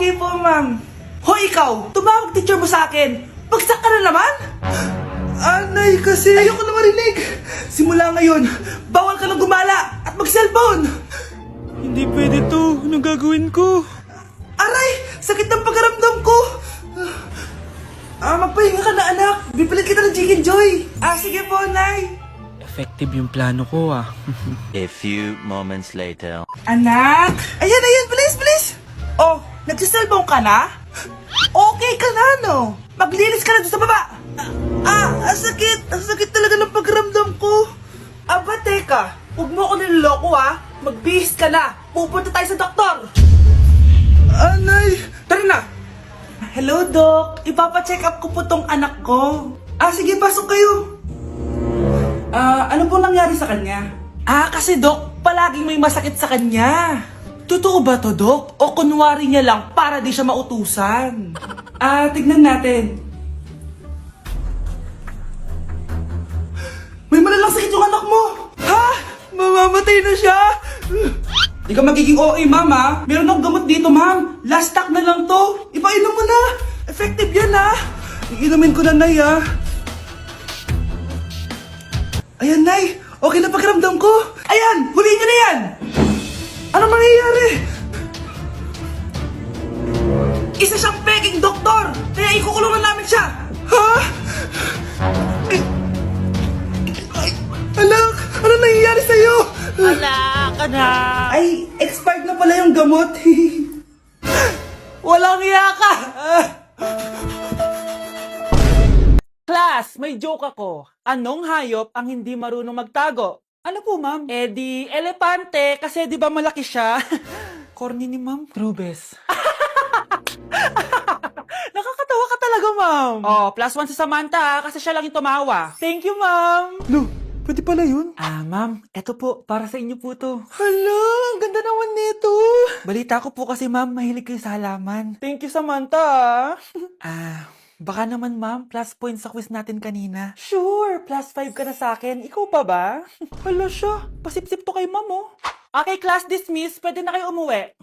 Okay po, ma'am. Hoy, ikaw! Tumawag teacher mo sa akin! Bagsak ka na naman? Anay, kasi ayoko na marinig! Simula ngayon, bawal ka lang gumala at mag-cellphone! Hindi pwede to. Anong gagawin ko? Aray! Sakit ng pagkaramdam ko! Magpahinga ka na, anak. Bipilit kita ng Chicken Joy. Sige po, Nay. Effective yung plano ko ah. A few moments later. Anak! Ayan, bilis! Oh, nagsiselfone ka na? Okay ka na, no? Maglinis ka na doon sa baba. Ang sakit. Ang sakit talaga ng pagramdam ko. Aba, teka. Huwag mo ako niloloko, ha? Magbihis ka na. Pupunta tayo sa doktor. Anay! Tara na. Hello, Doc. Ipapa-check up ko po tong anak ko. Sige, pasok kayo. Ano po nangyari sa kanya? Kasi Doc, palaging may masakit sa kanya. Totoo ba to, Doc? O kunwari niya lang para di siya mautusan? Tignan natin. May malalang sakit yung anak mo! Ha? Mamamatay na siya? Di ka magiging OA, mama. Meron akong gamot dito, ma'am. Last stock na lang to. Ipainom mo na. Effective yan, ha? Iinumin ko na, Nay, ha? Ayan, Nay. Okay na pakiramdam ko. Ayan, huliin niyo na yan. Ano mangyayari? Isa siyang peking doktor. Kaya ikukulong na namin siya. Ha? Anak, ano nangyayari sa'yo? Ay, expired na pala yung gamot. Walang hiya ka. Class, may joke ako. Anong hayop ang hindi marunong magtago? Ano po, ma'am? Di elepante kasi di ba malaki siya? Corny ni ma'am. Rubes. Nakakatawa ka talaga, ma'am. +1 si Samantha kasi siya lang yung tumawa. Thank you, ma'am. Lo, pwede pala yun? Ma'am, eto po, para sa inyo po to. Hala, ang ganda naman nito. Balita ko po kasi, ma'am, mahilig kayo sa halaman. Thank you, Samantha. Baka naman, ma'am, plus points sa quiz natin kanina. Sure, +5 ka na sa akin. Ikaw pa ba? Hala siya, pasip-sip to kay ma'am, oh. Okay, class dismiss. Pwede na kayo umuwi.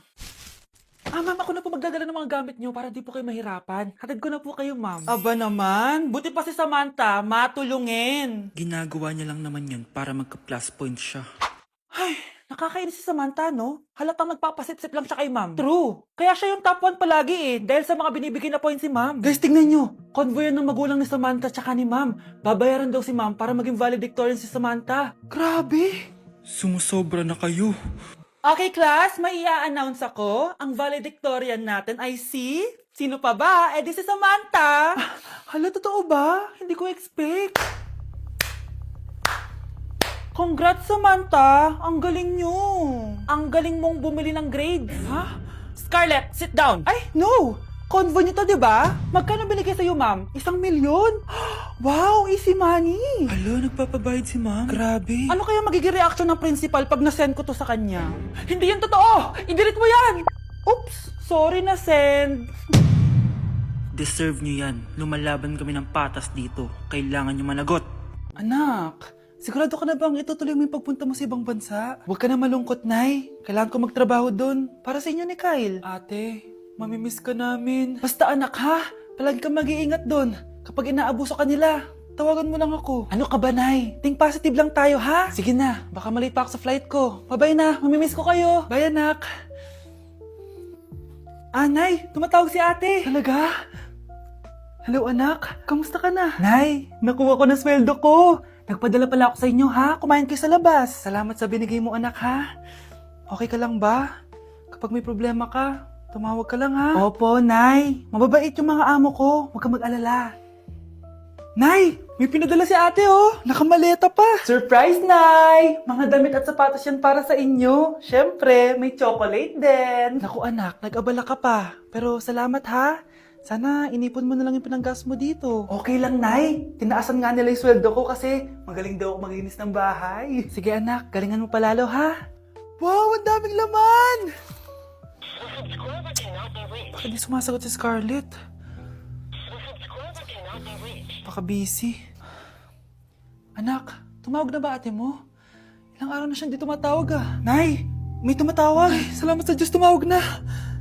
Ma'am, ako na po magdadala ng mga gamit nyo para di po kayo mahirapan. Hatid ko na po kayo, ma'am. Aba naman, buti pa si Samantha, matulungin. Ginagawa niya lang naman yun para magka-plus points siya. Ay, nakakainis si Samantha, no? Halatang nagpapasip-sip lang siya kay ma'am. True. Kaya siya yung top 1 palagi dahil sa mga binibigay na points si ma'am. Guys, tingnan nyo. Convoy yan ng magulang ni Samantha tsaka ni ma'am. Babayaran daw si ma'am para maging valedictorian si Samantha. Grabe. Sumusobra na kayo. Okay, class, may i-announce ako. Ang valedictorian natin ay si... Sino pa ba? Di si Samantha. Hala, totoo ba? Hindi ko expect. Congrats, Samantha! Ang galing nyo! Ang galing mong bumili ng grades! Ha? Scarlett, sit down! Ay, no! Convo nyo to, diba? Magkano binigay sa'yo, ma'am? 1 milyon? Wow, easy money! Alo, nagpapabayad si ma'am? Grabe! Ano kaya magiging reaction ng principal pag nasend ko to sa kanya? Hindi yan totoo! I-delete mo yan! Oops! Sorry na send! Deserve nyo yan. Lumalaban kami ng patas dito. Kailangan nyo managot. Anak! Sigurado ka na bang itutuloy mo yung pagpunta mo sa ibang bansa? Huwag ka na malungkot, Nay. Kailangan ko magtrabaho doon. Para sa inyo ni Kyle. Ate, mamimiss ka namin. Basta anak, ha? Palagi kang mag-iingat doon. Kapag inaabuso ka nila, tawagan mo lang ako. Ano ka ba, Nay? Think positive lang tayo, ha? Sige na, baka malate pa ako sa flight ko. Bye-bye na, mamimiss ko kayo. Bye, anak. Nay, tumatawag si ate. Talaga? Hello, anak. Kamusta ka na? Nay, nakuha ko na sweldo ko. Nagpadala pala ako sa inyo, ha? Kumain kayo sa labas. Salamat sa binigay mo, anak, ha? Okay ka lang ba? Kapag may problema ka, tumawag ka lang, ha? Opo, Nay. Mababait yung mga amo ko. Huwag kang mag-alala. Nay, may pinadala si ate, oh. Nakamaleta pa. Surprise, Nay! Mga damit at sapatos yan para sa inyo. Siyempre, may chocolate din. Naku, anak, nag-abala ka pa. Pero salamat, ha? Sana inipon mo na lang yung pinanggas mo dito. Okay lang, Nay. Tinaasan nga nila yung sweldo ko kasi magaling daw ako maglinis ng bahay. Sige, anak. Galingan mo palalo, ha? Wow, ang daming laman! Bakit di sumasagot si Scarlett? Baka busy. Anak, tumawag na ba ate mo? Ilang araw na siyang di tumatawag, ah. Nay, may tumatawag. Ay, salamat sa Diyos, tumawag na.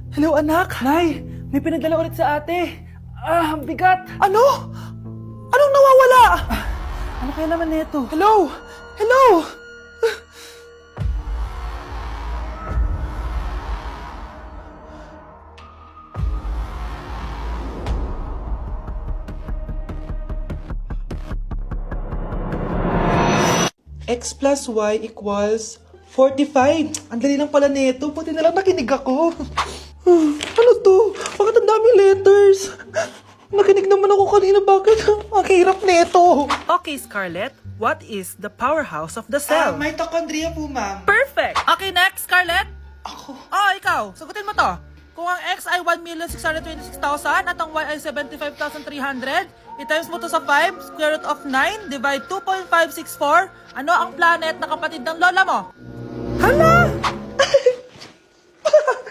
Hello, anak. Nay, may pinadala ulit sa ate. Ang bigat. Ano? Anong nawawala? Ano kaya naman nito? Hello? Hello? X plus Y equals 45. Ang dali lang pala nito. Buti na lang nakinig ako. Ano to? Bakit ang daming letters? Nakinig naman ako kanina. Bakit? Ang hirap nito. Okay, Scarlett, what is the powerhouse of the cell? Mitochondria po, ma'am. Perfect! Okay, next, Scarlett. Ako. Oh, ikaw, sagutin mo to. Kung ang X ay 1,626,000 at ang Y ay 75,300, i-times mo to sa 5, square root of 9, divide 2.564, ano ang planet na kapatid ng lola mo?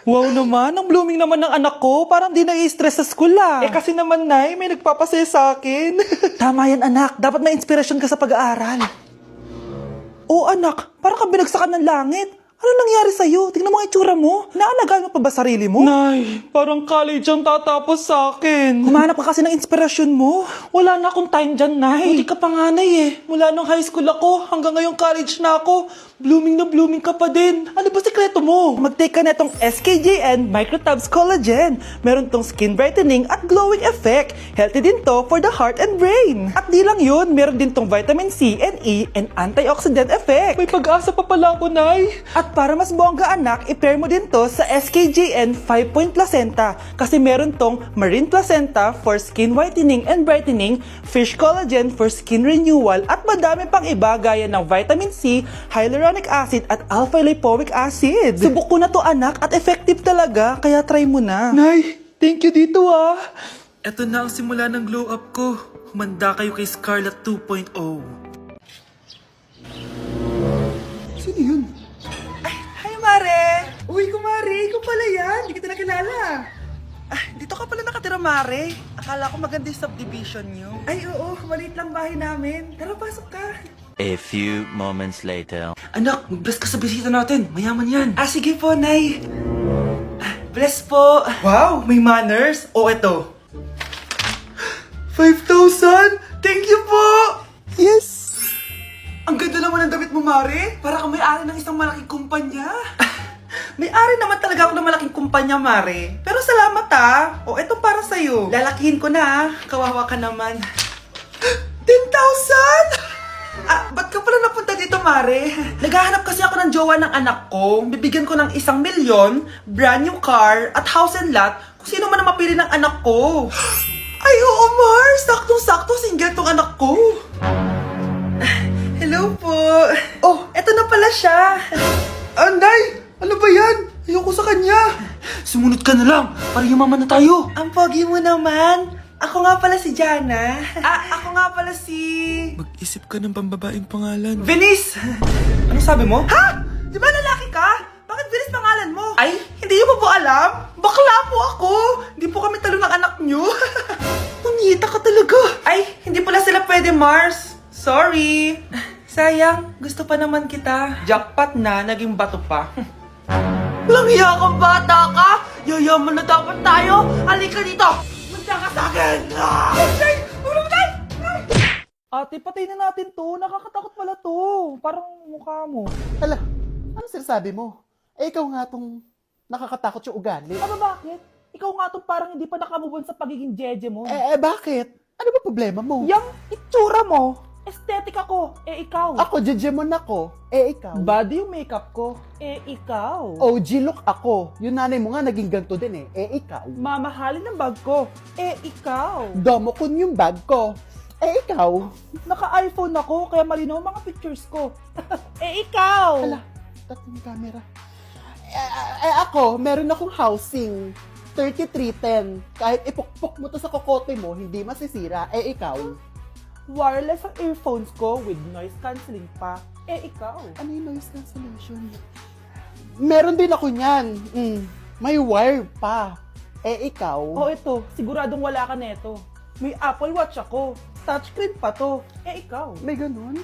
Wow naman, ang blooming naman ng anak ko. Parang di nai-stress sa school Eh kasi naman, Nay, may nagpapasaya sa akin. Tama yan, anak. Dapat may inspirasyon ka sa pag-aaral. Oo, anak. Parang ka binagsakan ng langit. Ano nangyari sa'yo? Tingnan mo ang itsura mo. Naalagaan mo pa ba sarili mo? Nay, parang college ang tatapos sa akin. Humanap ka kasi ng inspirasyon mo. Wala na akong time dyan, Nay. Buti ka pa nga, Nay eh. Mula nung high school ako, hanggang ngayong college na ako. Blooming na blooming ka pa din. Ano ba sikreto mo? Mag-take ka na itong SKJN Microtabs Collagen. Meron tong skin brightening at glowing effect. Healthy din to for the heart and brain. At di lang yun, meron din tong vitamin C and E and antioxidant effect. May pag-asa pa pala ako, Nay. At para mas bongga, anak, i-pair mo din to sa SKJN 5-point placenta. Kasi meron tong marine placenta for skin whitening and brightening, fish collagen for skin renewal, at madami pang iba gaya ng vitamin C, hyaluronic acid at alpha-lipoic acid. Subok ko na to, anak, at effective talaga, kaya try mo na. Nay, thank you dito ah. Ito na ang simula ng glow up ko. Humanda kayo kay Scarlett 2.0. Sino yun? Hi, Mare! Uy, kumare, ikaw pala yan. Hindi kita nakilala. Dito ka pala nakatira, Mare. Akala ko maganda yung subdivision nyo. Ay, oo. Maliit lang bahay namin. Tara, pasok ka. A few moments later. Anak, mag-bless ka sa bisita natin. Mayaman yan. Sige po, Nay. Bless po. Wow, may manners. O, eto. 5,000! Thank you po! Yes! Ang ganda naman ng damit mo, Mare. Para kang may-ari ng isang malaking kumpanya. May-ari naman talaga ako ng malaking kumpanya, Mare. Pero salamat O, eto para sa'yo. Lalakihin ko na Kawawa ka naman. 10,000! Ba't ka pala napunta dito, Mare? Naghahanap kasi ako ng jowa ng anak ko. Bibigyan ko ng 1,000,000, brand new car, at house and lot kung sino man ang mapili ng anak ko. Ay, oo, Mar! Saktong-sakto, single tong anak ko. Hello po. Oh, eto na pala siya. Anday! Ano ba yan? Ayoko sa kanya. Sumunod ka na lang. Para yumaman na tayo. Ang pogi mo naman. Ako nga pala si Jana. Ako nga pala si... Mag-isip ka ng pambabaeng pangalan. Venice! Ano sabi mo? Ha? Di ba lalaki ka? Bakit Venice pangalan mo? Ay, hindi niyo po alam? Bakla po ako! Hindi po kami talo ng anak niyo. Punyeta ka talaga. Ay, hindi pala sila pwede, Mars. Sorry. Sayang, gusto pa naman kita. Jackpot na, naging bato pa. Walang hiya kang bata ka! Yayaman na dapat tayo! Halika dito! Munta ka sa akin! Ate, patay na natin to. Nakakatakot pala to. Parang mukha mo. Hala, ano sinasabi mo? Eh, ikaw nga tong nakakatakot yung ugali. Bakit? Ikaw nga tong parang hindi pa nakamubon sa pagiging jeje mo. Bakit? Ano ba problema mo? Yang itsura mo, aesthetic ako, ikaw. Ako, jejemon ako. Ikaw. Body yung makeup ko, ikaw. OG look ako. Yung nanay mo nga naging ganito din ikaw. Mamahalin ng bag ko, ikaw. Domokun yung bag ko. Ikaw. Naka-iPhone ako, kaya malinaw ang mga pictures ko. Ikaw. Hala, tatlong camera. Ako, meron akong housing. 3310. Kahit ipukpok mo to sa kokote mo, hindi masisira. Ikaw. Wireless ang earphones ko with noise cancelling pa. Ikaw. Ano yung noise cancellation? Meron din ako niyan. May wire pa. Ikaw. Ito, siguradong wala ka neto. May Apple Watch ako. Touchscreen pa to. Ikaw. May ganun?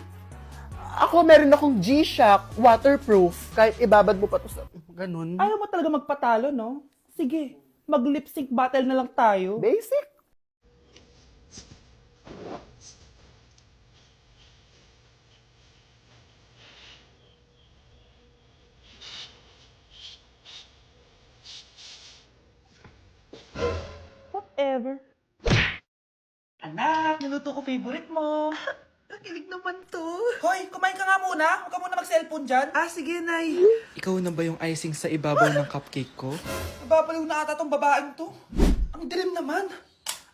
Ako, meron akong G-Shock waterproof. Kahit ibabad mo pa to sa ganun. Ayaw mo talaga magpatalo, no? Sige, mag-lip sync battle na lang tayo. Basic. Whatever. Anak, niluto ko favorite mo. Ang kilig naman to. Hoy, kumain ka nga muna. Huwag ka muna mag-cellphone dyan. Ah, sige, Nay. Ikaw na ba yung icing sa ibabaw ng cupcake ko? Nababaliw na ata tong babaeng to. Ang dilim naman.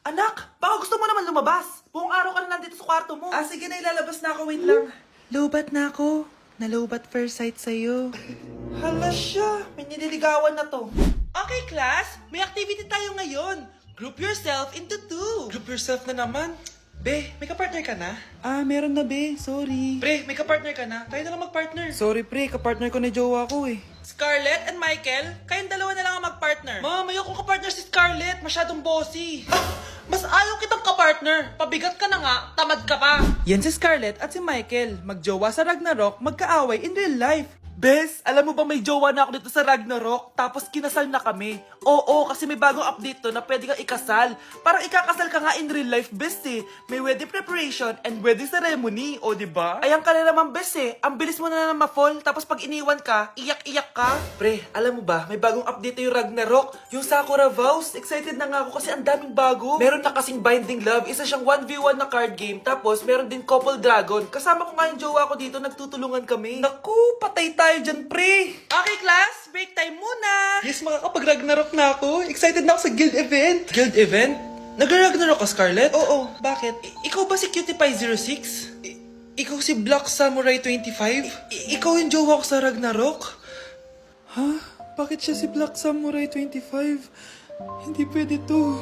Anak, baka gusto mo naman lumabas. Buong araw ka na nandito sa kwarto mo. Ah, sige, Nay, lalabas na ako. Wait lang. Lobat na ako. Nalobat first sight sa'yo. Hala siya. May nililigawan na to. Okay, class. May activity tayo ngayon. Group yourself into 2. Group yourself na naman. Be, may kapartner ka na? Ah, meron na be. Sorry. Pre, may kapartner ka na? Tayo na lang magpartner. Sorry pre, kapartner ko na jowa ko eh. Scarlett and Michael, kayong dalawa na lang ang magpartner. Ma'am, ayoko kapartner si Scarlett. Masyadong bossy. Mas ayaw kitang kapartner. Pabigat ka na nga, tamad ka pa. Yan si Scarlett at si Michael. Magjowa sa Ragnarok, magkaaway in real life. Bes, alam mo ba may jowa na ako dito sa Ragnarok? Tapos kinasal na kami. Oo, kasi may bagong update to na pwede kang ikasal. Parang ikakasal ka nga in real life, bes eh. May wedding preparation and wedding ceremony, o diba? Ayan ka na naman, bes eh. Ang bilis mo na ma-fall, tapos pag iniwan ka, iyak-iyak ka. Pre, alam mo ba, may bagong update yung Ragnarok. Yung Sakura Vows. Excited na nga ako kasi ang daming bago. Meron na kasing Binding Love, isa siyang 1v1 na card game. Tapos meron din Couple Dragon. Kasama ko nga yung jowa ko dito, nagtutulungan kami. Naku, patay tayo dyan, pre. Okay, class. Break time muna. Yes, makakapag-Ragnarok na ako. Excited na ako sa guild event. Guild event? Nag-Ragnarok ka, Scarlett? Oo, bakit? Ikaw ba si Cutie Pie 06? Ikaw si Black Samurai 25? Ikaw yung jowa ko sa Ragnarok? Ha? Bakit siya si Black Samurai 25? Hindi pwede to.